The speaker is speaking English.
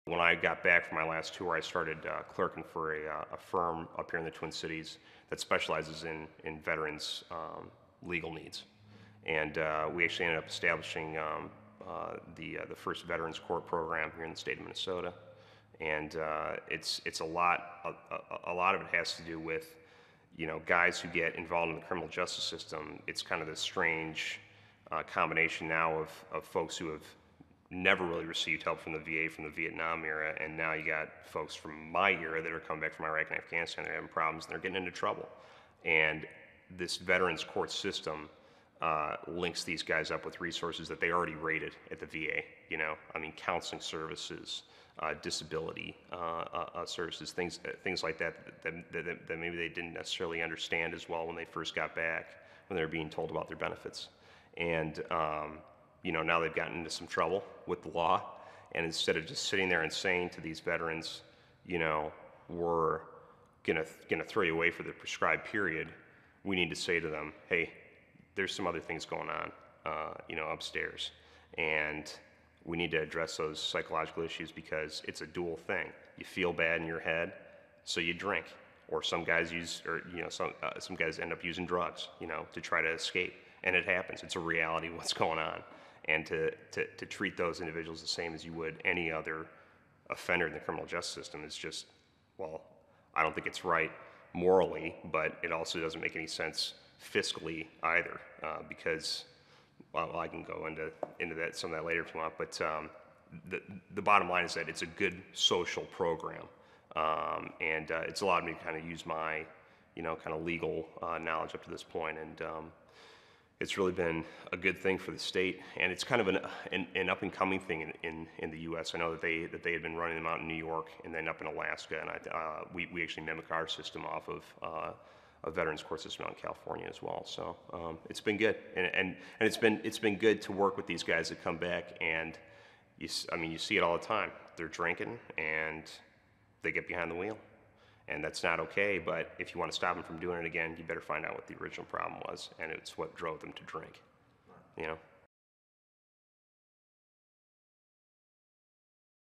When I got back from my last tour, I started clerking for a firm up here in the Twin Cities that specializes in veterans' legal needs. And we actually ended up establishing the first Veterans Court program here in the state of Minnesota. And it's a lot of it has to do with, guys who get involved in the criminal justice system. It's kind of this strange combination now of folks who have never really received help from the VA from the Vietnam era, and now you got folks from my era that are coming back from Iraq and Afghanistan. They're having problems and they're getting into trouble. And this Veterans Court system links these guys up with resources that they already rated at the VA. Counseling services, disability services, things like that maybe they didn't necessarily understand as well when they first got back, when they were being told about their benefits. And now they've gotten into some trouble with the law, and instead of just sitting there and saying to these veterans, we're gonna throw you away for the prescribed period, we need to say to them, hey, there's some other things going on, upstairs, and we need to address those psychological issues because it's a dual thing. You feel bad in your head, so you drink, or some guys some guys end up using drugs, to try to escape, and it happens. It's a reality of what's going on. And to treat those individuals the same as you would any other offender in the criminal justice system is just, well, I don't think it's right morally, but it also doesn't make any sense fiscally either, because, well, I can go into some of that later if you want, but the bottom line is that it's a good social program, and it's allowed me to kind of use my, kind of legal knowledge up to this point, and it's really been a good thing for the state, and it's kind of an up-and-coming thing in the U.S. I know that they had been running them out in New York and then up in Alaska, and we actually mimic our system off of a Veterans Court system out in California as well. So it's been good, and it's been good to work with these guys that come back, and you see it all the time. They're drinking and they get behind the wheel. And that's not okay, but if you want to stop them from doing it again, you better find out what the original problem was, and it's what drove them to drink,